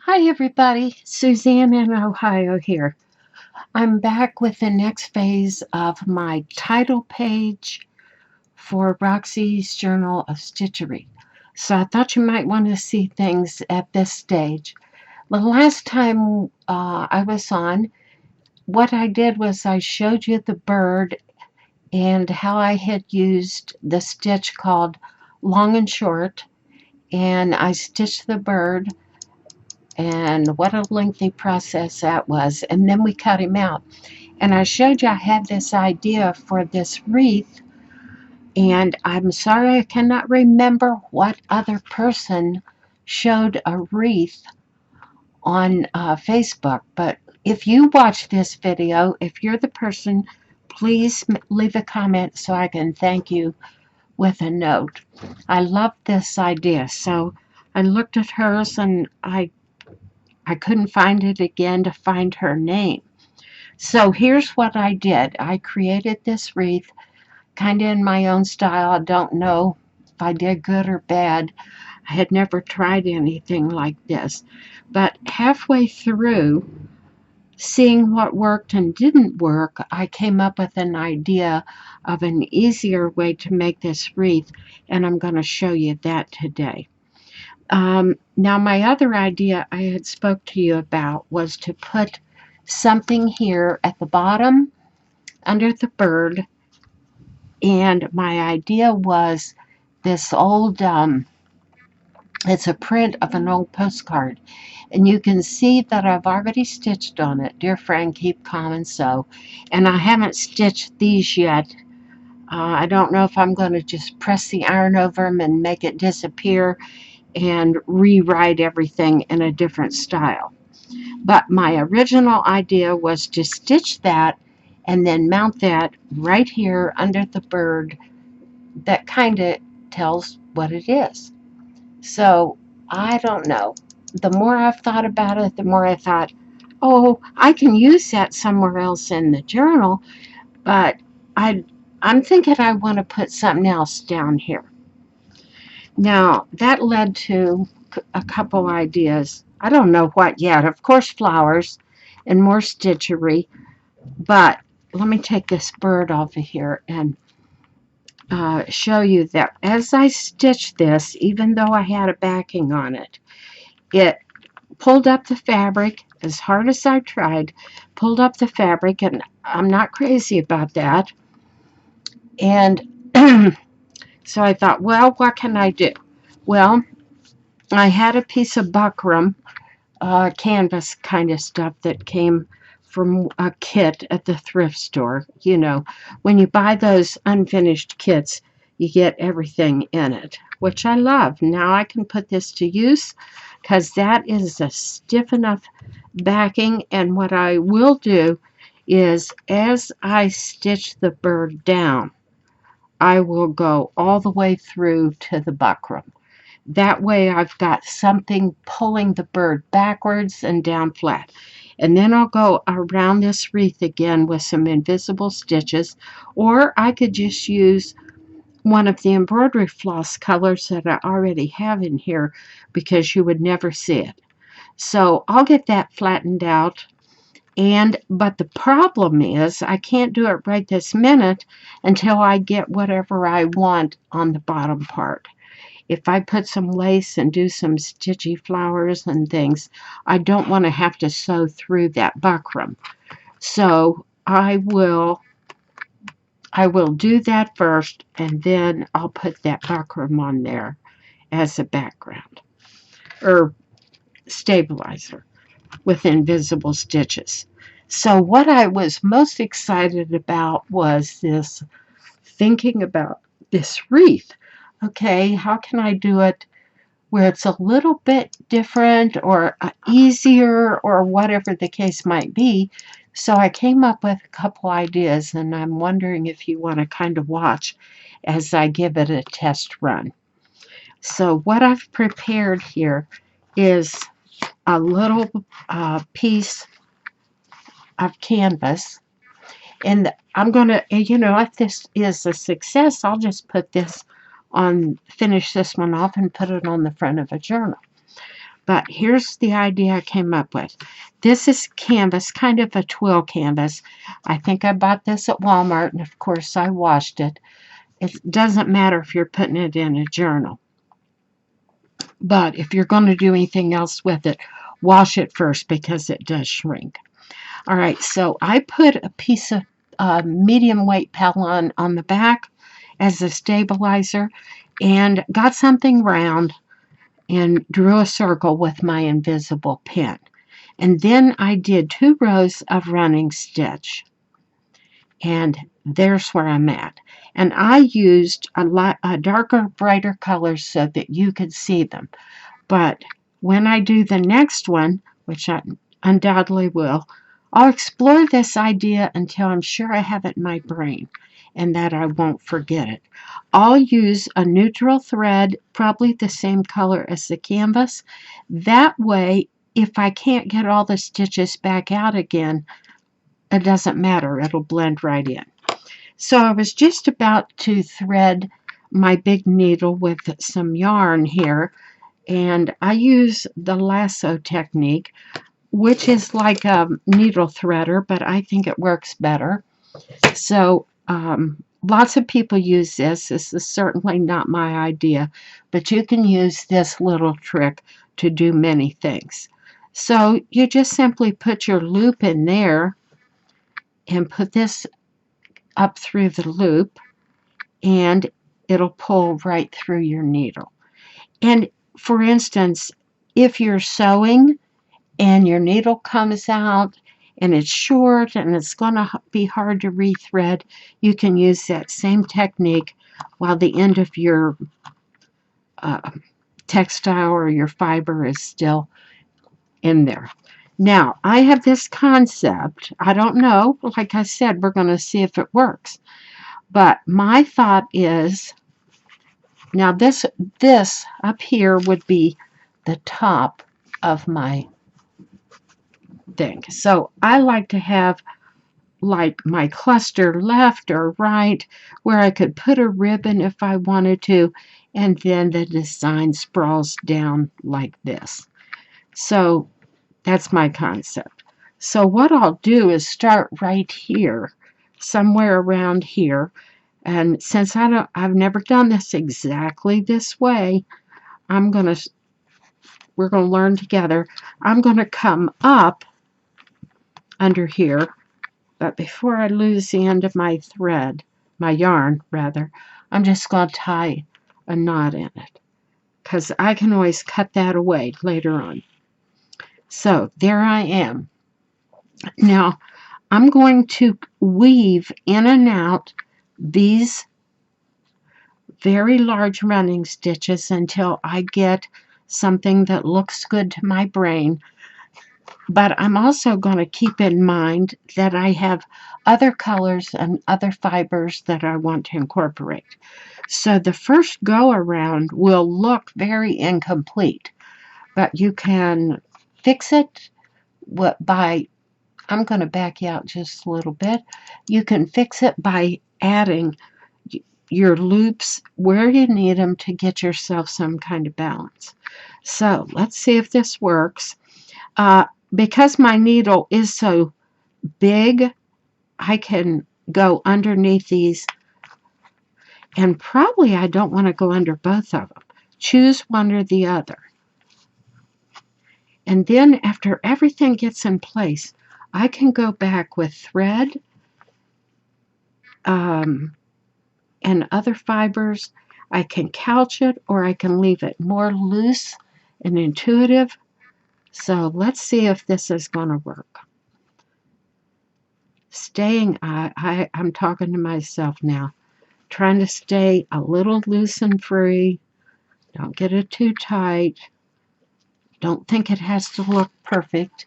Hi everybody, Suzanne in Ohio here. I'm back with the next phase of my title page for Roxy's Journal of Stitchery. So I thought you might want to see things at this stage. The last time I was on, what I did was I showed you the bird and how I had used the stitch called long and short, and I stitched the bird, and what a lengthy process that was. And then we cut him out. And I showed you I had this idea for this wreath, and I'm sorry I cannot remember what other person showed a wreath on Facebook. But if you watch this video, if you're the person, please leave a comment so I can thank you with a note. I love this idea. So I looked at hers and I couldn't find it again to find her name. So here's what I did. I created this wreath kind of in my own style. I don't know if I did good or bad. I had never tried anything like this. But halfway through, seeing what worked and didn't work, I came up with an idea of an easier way to make this wreath, and I'm going to show you that today. Now, my other idea I had spoke to you about was to put something here at the bottom under the bird, and my idea was this old, it's a print of an old postcard, and you can see that I've already stitched on it. Dear friend, keep calm and sew. And I haven't stitched these yet. I don't know if I'm going to just press the iron over them and make it disappear and rewrite everything in a different style. But my original idea was to stitch that and then mount that right here under the bird. That kind of tells what it is. So I don't know. The more I've thought about it, the more I thought, oh, I can use that somewhere else in the journal, but I'm thinking I want to put something else down here. Now, that led to a couple ideas. I don't know what yet. Of course, flowers and more stitchery. But let me take this bird off of here and show you that as I stitched this, even though I had a backing on it, it pulled up the fabric as hard as I tried, pulled up the fabric, and I'm not crazy about that. And so I thought, well, what can I do? Well, I had a piece of buckram, canvas kind of stuff that came from a kit at the thrift store. You know, when you buy those unfinished kits, you get everything in it, which I love. Now I can put this to use because that is a stiff enough backing. And what I will do is as I stitch the bird down, I will go all the way through to the buckram. That way I've got something pulling the bird backwards and down flat. And then I'll go around this wreath again with some invisible stitches, or I could just use one of the embroidery floss colors that I already have in here because you would never see it. So I'll get that flattened out. But the problem is I can't do it right this minute until I get whatever I want on the bottom part. If I put some lace and do some stitchy flowers and things, I don't want to have to sew through that buckram. So I will do that first, and then I'll put that buckram on there as a background or stabilizer with invisible stitches. So what I was most excited about was this, thinking about this wreath. Okay, how can I do it where it's a little bit different or easier or whatever the case might be? So I came up with a couple ideas, and I'm wondering if you want to kind of watch as I give it a test run. So what I've prepared here is a little piece of canvas, and I'm going to, if this is a success, I'll just put this on, finish this one off and put it on the front of a journal. But here's the idea I came up with. This is canvas, kind of a twill canvas. I think I bought this at Walmart, and of course I washed it. It doesn't matter if you're putting it in a journal. But if you're going to do anything else with it, wash it first because it does shrink. All right, so I put a piece of medium weight Pellon on the back as a stabilizer and got something round and drew a circle with my invisible pen. And then I did 2 rows of running stitch. And there's where I'm at. And I used a darker, brighter color so that you could see them. But when I do the next one, which I undoubtedly will, I'll explore this idea until I'm sure I have it in my brain and that I won't forget it. I'll use a neutral thread, probably the same color as the canvas. That way, if I can't get all the stitches back out again, it doesn't matter. It'll blend right in. So I was just about to thread my big needle with some yarn here, and I use the lasso technique, which is like a needle threader, but I think it works better. So lots of people use this. This is certainly not my idea, but you can use this little trick to do many things. So you just simply put your loop in there and put this up through the loop, and it'll pull right through your needle. And for instance, if you're sewing and your needle comes out and it's short and it's going to be hard to rethread, you can use that same technique while the end of your textile or your fiber is still in there. Now, I have this concept. I don't know. Like I said, we're going to see if it works. But my thought is, now this up here would be the top of my thing. So I like to have like my cluster left or right where I could put a ribbon if I wanted to, and then the design sprawls down like this. So that's my concept. So what I'll do is start right here, somewhere around here. And since I've never done this exactly this way, we're gonna learn together. I'm gonna come up under here, but before I lose the end of my thread, my yarn rather, I'm just gonna tie a knot in it because I can always cut that away later on. So there I am. Now I'm going to weave in and out these very large running stitches until I get something that looks good to my brain. But I'm also going to keep in mind that I have other colors and other fibers that I want to incorporate. So the first go around will look very incomplete, but you can fix it by, I'm going to back you out just a little bit. You can fix it by adding your loops where you need them to get yourself some kind of balance. So let's see if this works. Because my needle is so big, I can go underneath these, and probably I don't want to go under both of them. Choose one or the other. And then after everything gets in place, I can go back with thread and other fibers. I can couch it or I can leave it more loose and intuitive. So let's see if this is going to work. I'm talking to myself now, trying to stay a little loose and free. Don't get it too tight. Don't think it has to look perfect.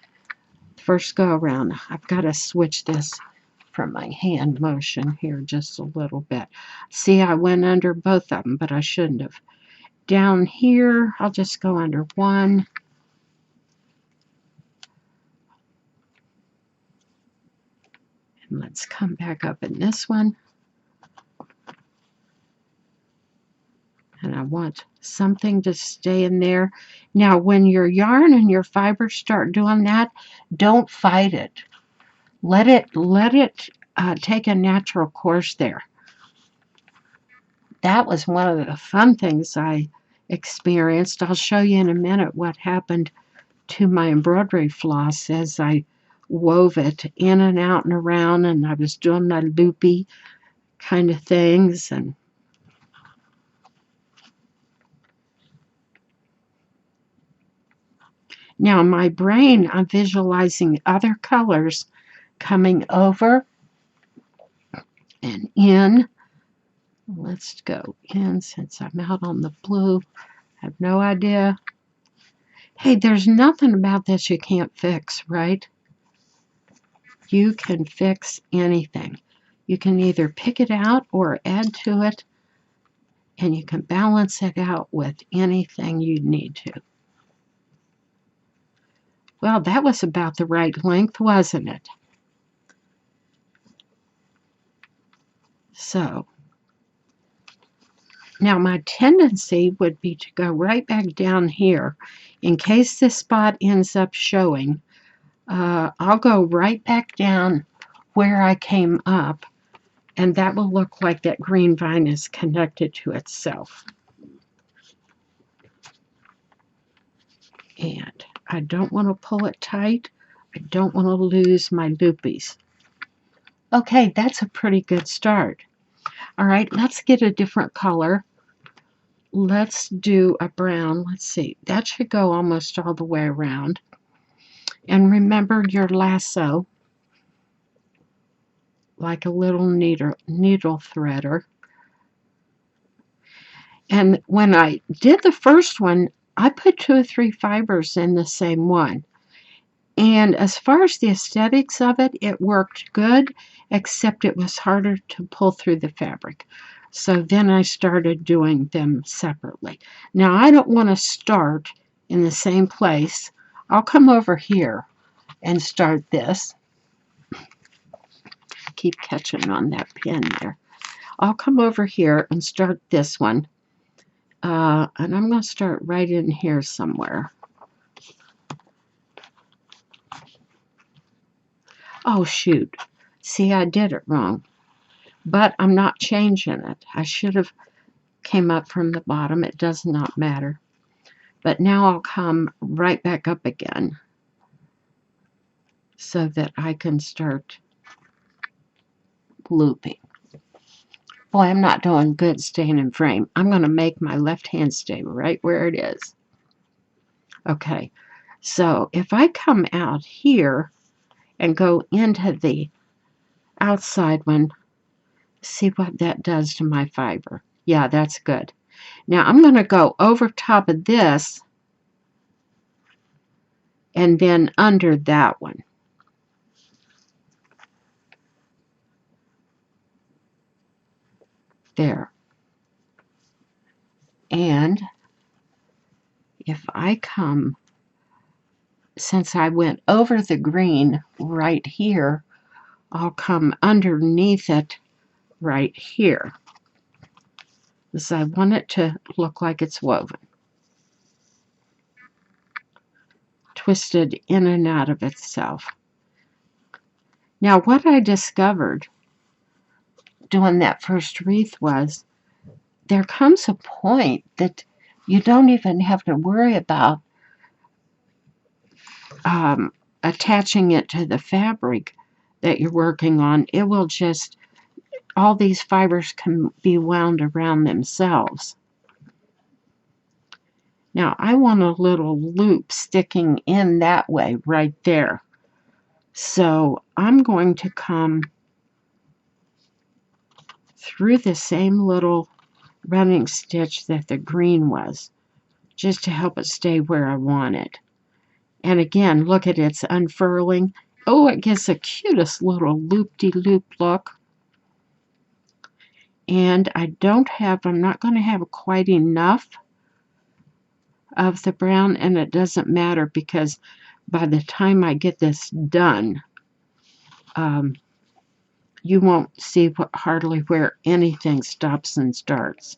First go around, I've got to switch this from my hand motion here just a little bit. See, I went under both of them, but I shouldn't have. Down here, I'll just go under one. And let's come back up in this one. And I want something to stay in there. Now, when your yarn and your fibers start doing that, don't fight it. Let it take a natural course there. That was one of the fun things I experienced. I'll show you in a minute what happened to my embroidery floss as I wove it in and out and around, and I was doing my loopy kind of things. And now in my brain, I'm visualizing other colors coming over and in. Let's go in since I'm out on the blue. I have no idea. Hey, there's nothing about this you can't fix, right? You can fix anything. You can either pick it out or add to it, and you can balance it out with anything you need to. Well, that was about the right length, wasn't it? So, now my tendency would be to go right back down here. In case this spot ends up showing, I'll go right back down where I came up, and that will look like that green vine is connected to itself. And I don't want to pull it tight. I don't want to lose my loopies. Okay, that's a pretty good start. All right, let's get a different color. Let's do a brown. Let's see, that should go almost all the way around. And remember your lasso, like a little needle threader. And when I did the first one, I put 2 or 3 fibers in the same one. And as far as the aesthetics of it, it worked good, except it was harder to pull through the fabric. So then I started doing them separately. Now I don't want to start in the same place. I'll come over here and start this. Keep catching on that pin there. I'll come over here and start this one. And I'm going to start right in here somewhere. Oh, shoot. See, I did it wrong. But I'm not changing it. I should have came up from the bottom. It does not matter. But now I'll come right back up again so that I can start looping. Boy, I'm not doing good staying in frame. I'm going to make my left hand stay right where it is. Okay, so if I come out here and go into the outside one, see what that does to my fiber. Yeah, that's good. Now I'm going to go over top of this and then under that one. There. And if I come, since I went over the green right here, I'll come underneath it right here, because I want it to look like it's woven, twisted in and out of itself. Now what I discovered doing that first wreath was there comes a point that you don't even have to worry about attaching it to the fabric that you're working on. It will just, all these fibers can be wound around themselves. Now I want a little loop sticking in that way right there. So I'm going to come through the same little running stitch that the green was, just to help it stay where I want it. And again, look at its unfurling. Oh, it gives the cutest little loop-de-loop look. And I'm not going to have quite enough of the brown, and it doesn't matter because by the time I get this done, you won't see hardly where anything stops and starts.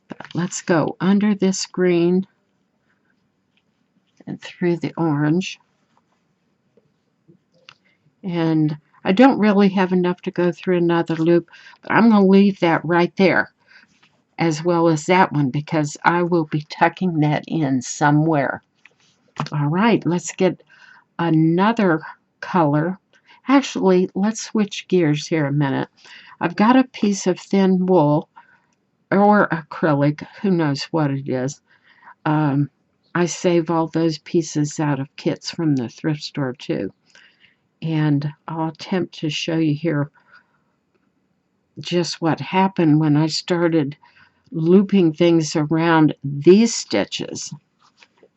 But let's go under this green and through the orange. And I don't really have enough to go through another loop, but I'm going to leave that right there as well as that one because I will be tucking that in somewhere. All right, let's get another color. Actually, let's switch gears here a minute. I've got a piece of thin wool or acrylic, who knows what it is. I save all those pieces out of kits from the thrift store too. And I'll attempt to show you here just what happened when I started looping things around these stitches.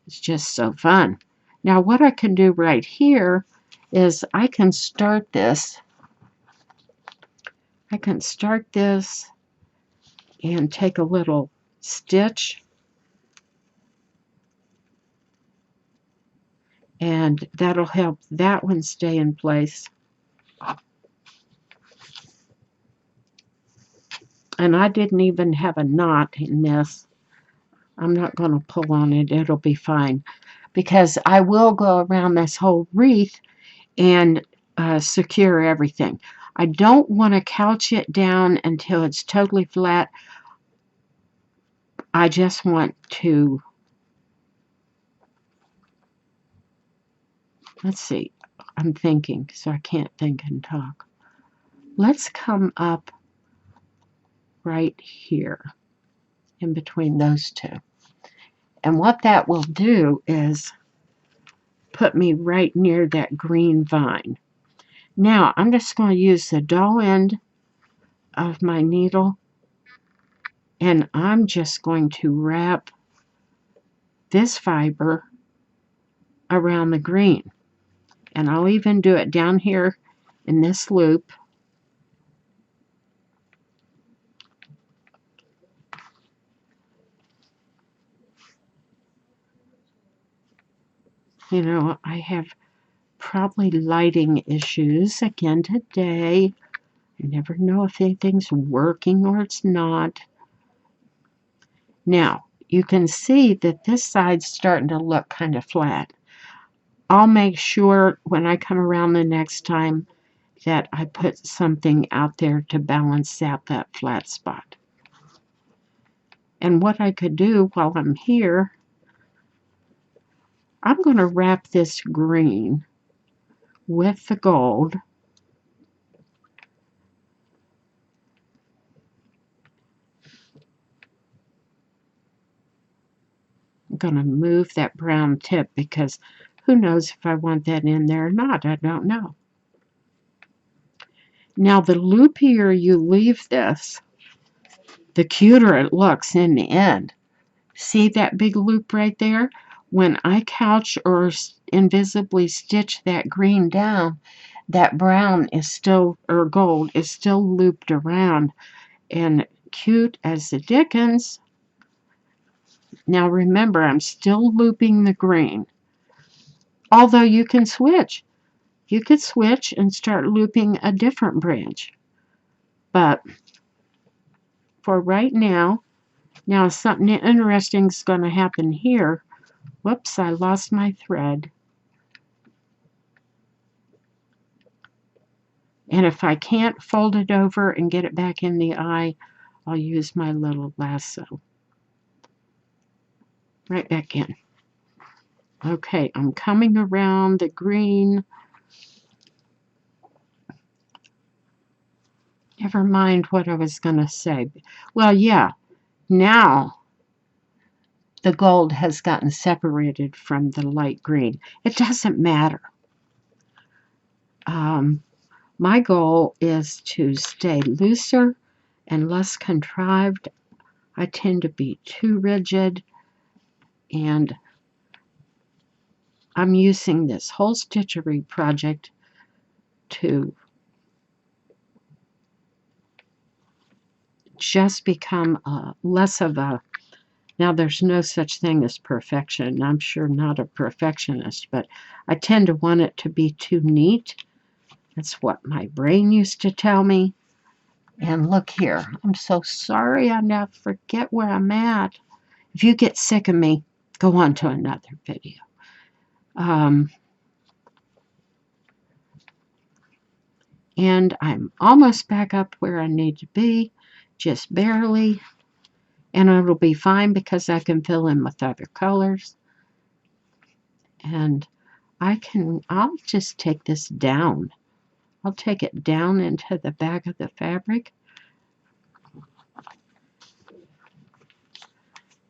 It's just so fun. Now what I can do right here is I can start this. And take a little stitch, and that'll help that one stay in place. And I didn't even have a knot in this. I'm not going to pull on it. It'll be fine. Because I will go around this whole wreath and secure everything. I don't want to couch it down until it's totally flat. I just want to, let's see, I'm thinking, so I can't think and talk. Let's come up right here in between those two. And what that will do is put me right near that green vine. Now I'm just going to use the dull end of my needle and I'm just going to wrap this fiber around the green. And I'll even do it down here in this loop. You know, I have probably lighting issues again today. I never know if anything's working or it's not. Now, you can see that this side's starting to look kind of flat. I'll make sure when I come around the next time that I put something out there to balance out that flat spot. And what I could do while I'm here, I'm going to wrap this green with the gold. I'm going to move that brown tip because who knows if I want that in there or not. I don't know. Now, the loopier you leave this, the cuter it looks in the end. See that big loop right there? When I couch or invisibly stitch that green down, that brown is still, or gold, is still looped around and cute as the dickens. Now remember, I'm still looping the green. Although you can switch. You could switch and start looping a different branch. But for right now something interesting is going to happen here. Whoops, I lost my thread. And if I can't fold it over and get it back in the eye, I'll use my little lasso. Right back in. Okay, I'm coming around the green. Never mind what I was going to say. Well, yeah, now the gold has gotten separated from the light green. It doesn't matter. My goal is to stay looser and less contrived. I tend to be too rigid, and I'm using this whole stitchery project to just become less of a, now there's no such thing as perfection. I'm sure not a perfectionist, but I tend to want it to be too neat. That's what my brain used to tell me. And look here, I'm so sorry I now forget where I'm at. If you get sick of me, go on to another video. And I'm almost back up where I need to be, just barely. And it'll be fine because I can fill in with other colors. And I'll just take this down. I'll take it down into the back of the fabric.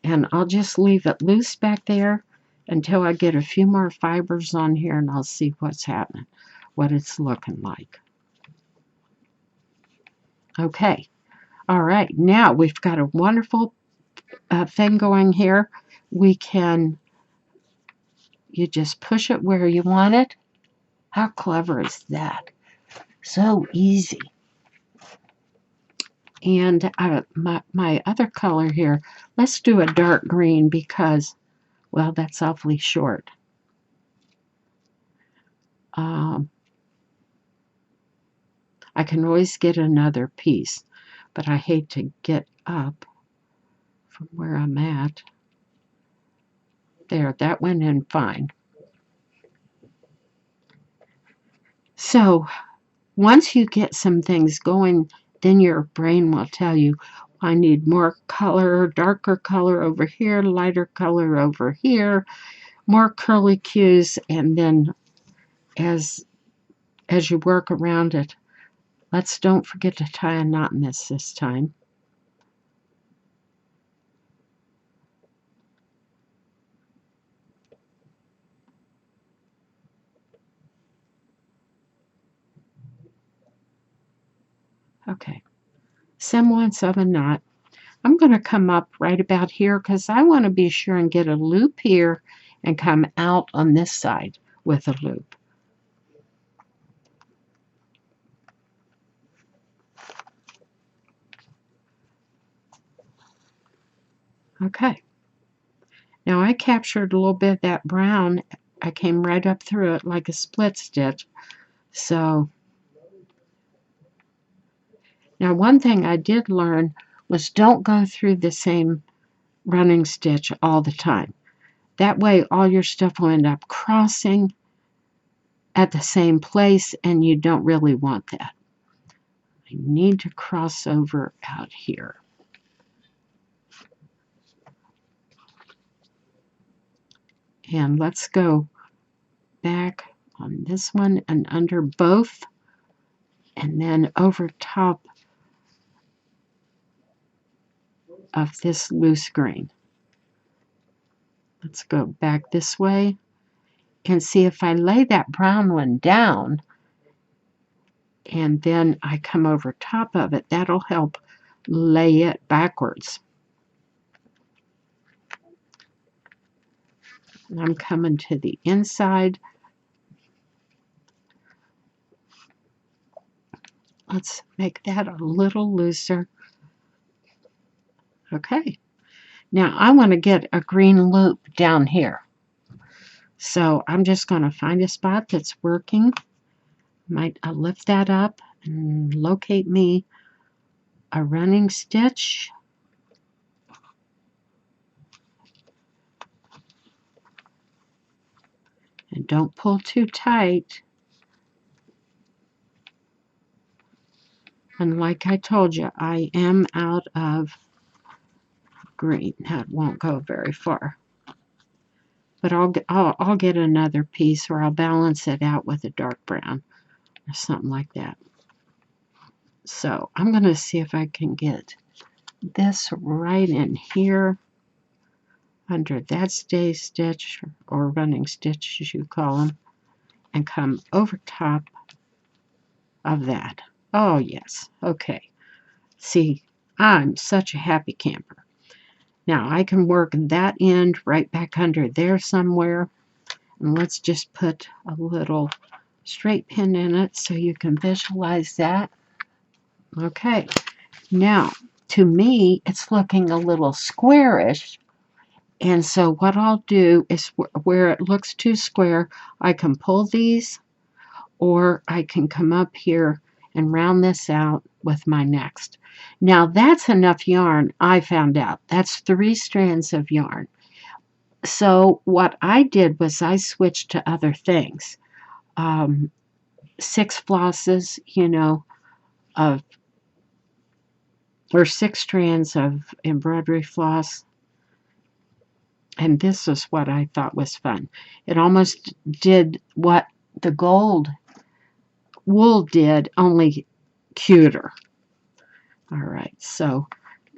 And I'll just leave it loose back there until I get a few more fibers on here, and I'll see what's happening, what it's looking like. Okay. All right. Now we've got a wonderful thing going here. You just push it where you want it. How clever is that? So easy. And my other color here, let's do a dark green because, well, that's awfully short. I can always get another piece, but I hate to get up from where I'm at. There, that went in fine. So once you get some things going, then your brain will tell you, I need more color, darker color over here, lighter color over here, more curly cues, and then as you work around it, don't forget to tie a knot in this time. Okay, semblance of a knot. I'm going to come up right about here because I want to be sure and get a loop here and come out on this side with a loop. Okay. Now I captured a little bit of that brown. I came right up through it like a split stitch. So now one thing I did learn was don't go through the same running stitch all the time. That way all your stuff will end up crossing at the same place, and you don't really want that. I need to cross over out here. And let's go back on this one and under both, and then over top of this loose green. Let's go back this way and see if I lay that brown one down and then I come over top of it, that'll help lay it backwards. And I'm coming to the inside. Let's make that a little looser. Okay. Now I want to get a green loop down here. So I'm just going to find a spot that's working. Might lift that up and locate me a running stitch. And don't pull too tight. And like I told you, I am out of green. That won't go very far. But I'll get another piece, or I'll balance it out with a dark brown or something like that. So I'm going to see if I can get this right in here under that stay stitch or running stitch as you call them, and come over top of that. Oh yes, okay. See, I'm such a happy camper. Now I can work that end right back under there somewhere, and let's just put a little straight pin in it so you can visualize that. Okay, now to me it's looking a little squarish. And so what I'll do is where it looks too square, I can pull these, or I can come up here and round this out with my next. Now that's enough yarn, I found out. That's 3 strands of yarn. So what I did was I switched to other things. 6 flosses, of or 6 strands of embroidery floss. And this is what I thought was fun. It almost did what the gold wool did, only cuter. All right, so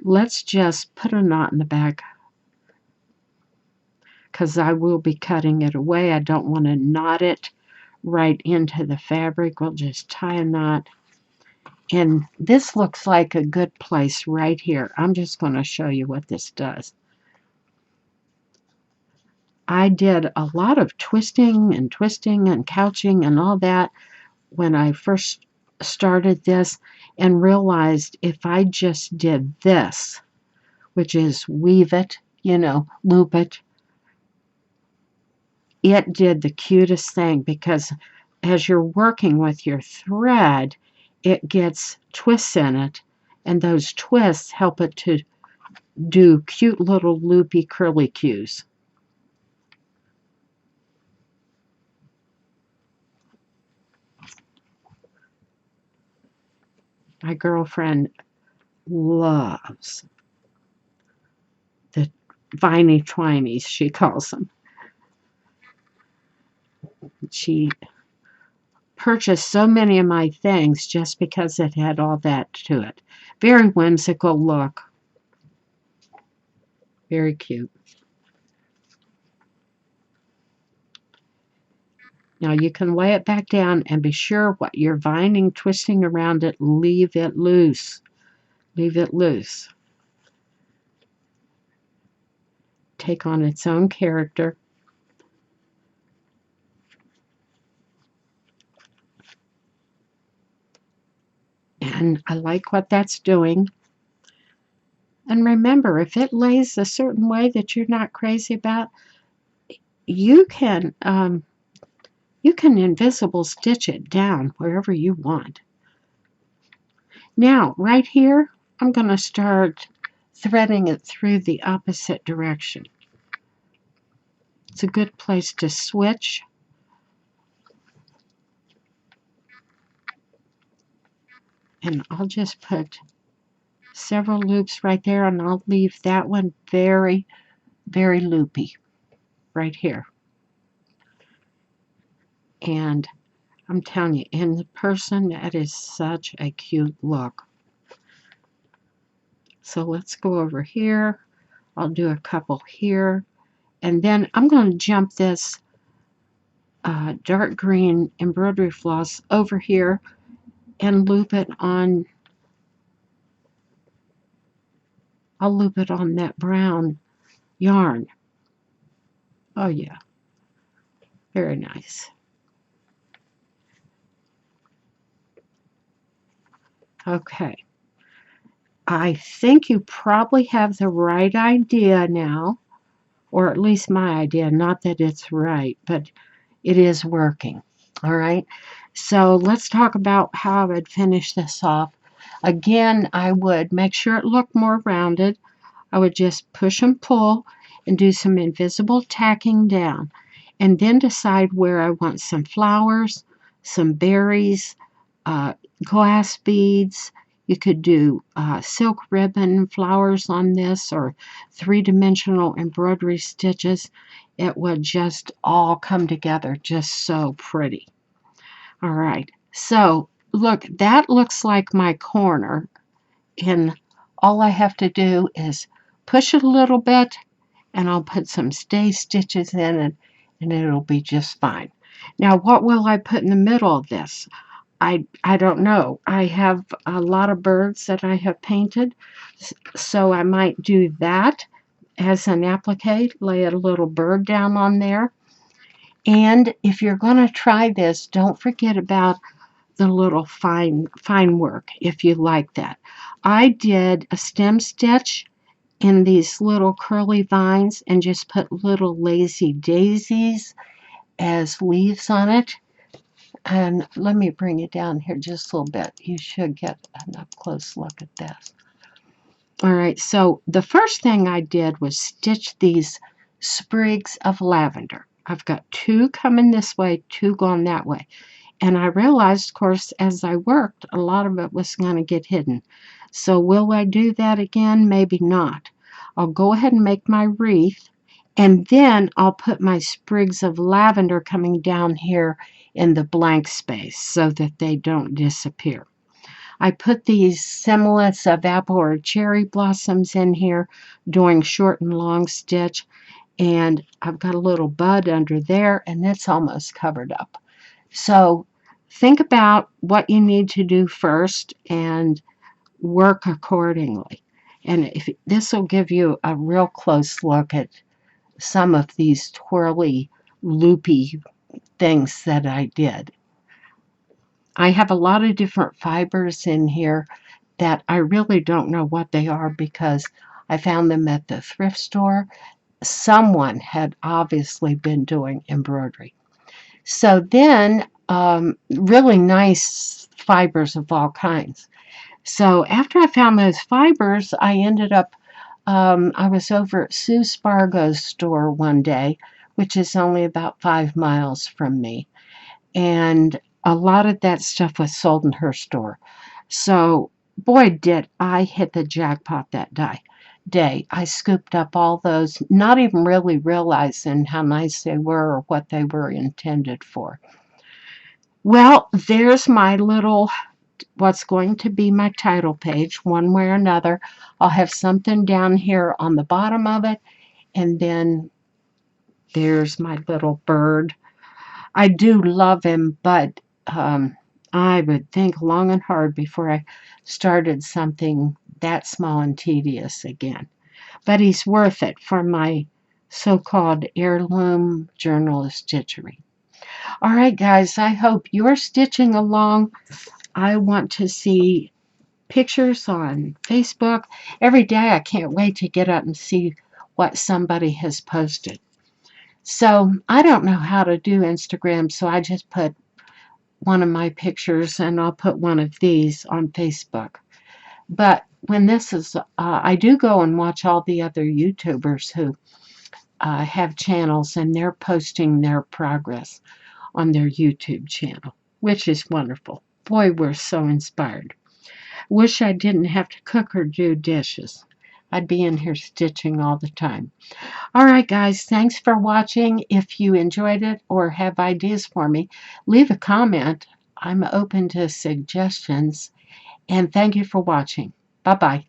let's just put a knot in the back because I will be cutting it away. I don't want to knot it right into the fabric. We'll just tie a knot. And this looks like a good place right here. I'm just going to show you what this does. I did a lot of twisting and couching and all that when I first started this, and realized if I just did this, which is weave it, loop it, it did the cutest thing, because as you're working with your thread, it gets twists in it, and those twists help it to do cute little loopy curly cues. My girlfriend loves the viney twinies, she calls them. She purchased so many of my things just because it had all that to it. Very whimsical look. Very cute. Now you can lay it back down and be sure what you're vining, twisting around it, leave it loose. Leave it loose. Take on its own character. And I like what that's doing. And remember, if it lays a certain way that you're not crazy about, you can invisible stitch it down wherever you want. Now, right here, I'm going to start threading it through the opposite direction. It's a good place to switch. And I'll just put several loops right there, and I'll leave that one very, very loopy right here. And I'm telling you, in person, that is such a cute look. So let's go over here. I'll do a couple here. And then I'm going to jump this dark green embroidery floss over here and loop it on. I'll loop it on that brown yarn. Oh yeah, very nice. Okay, I think you probably have the right idea now, or at least my idea, not that it's right, but it is working. All right, so let's talk about how I would finish this off. Again, I would make sure it looked more rounded. I would just push and pull and do some invisible tacking down, and then decide where I want some flowers, some berries, glass beads. You could do silk ribbon flowers on this, or three-dimensional embroidery stitches. It would just all come together just so pretty. All right, so look, that looks like my corner, and all I have to do is push it a little bit, and I'll put some stay stitches in it, and it'll be just fine. Now, what will I put in the middle of this? I don't know. I have a lot of birds that I have painted, so I might do that as an applique, lay a little bird down on there. And if you're going to try this, don't forget about the little fine work, if you like that. I did a stem stitch in these little curly vines and just put little lazy daisies as leaves on it. And let me bring it down here just a little bit. You should get an up close look at this. All right, so the first thing I did was stitch these sprigs of lavender. I've got two coming this way, two going that way. And I realized, of course, as I worked, a lot of it was going to get hidden. So will I do that again? Maybe not. I'll go ahead and make my wreath, and then I'll put my sprigs of lavender coming down here in the blank space so that they don't disappear. I put these semblance of apple or cherry blossoms in here doing short and long stitch, and I've got a little bud under there, and it's almost covered up. So think about what you need to do first and work accordingly. And if this will give you a real close look at some of these twirly, loopy things that I did. I have a lot of different fibers in here that I really don't know what they are because I found them at the thrift store. Someone had obviously been doing embroidery. So then, really nice fibers of all kinds. So after I found those fibers, I ended up, I was over at Sue Spargo's store one day, which is only about 5 miles from me. And a lot of that stuff was sold in her store. So, boy, did I hit the jackpot that day. I scooped up all those, not even really realizing how nice they were or what they were intended for. Well, there's my little, what's going to be my title page, one way or another. I'll have something down here on the bottom of it, and then there's my little bird. I do love him, but I would think long and hard before I started something that small and tedious again. But he's worth it for my so-called heirloom journal of stitchery. All right, guys, I hope you're stitching along. I want to see pictures on Facebook. Every day I can't wait to get up and see what somebody has posted. So I don't know how to do Instagram, so I just put one of my pictures and I'll put one of these on Facebook. But when this is, I do go and watch all the other YouTubers who have channels and they're posting their progress on their YouTube channel, which is wonderful. Boy, we're so inspired. Wish I didn't have to cook or do dishes. I'd be in here stitching all the time. All right, guys, thanks for watching. If you enjoyed it or have ideas for me, leave a comment. I'm open to suggestions. And thank you for watching. Bye-bye.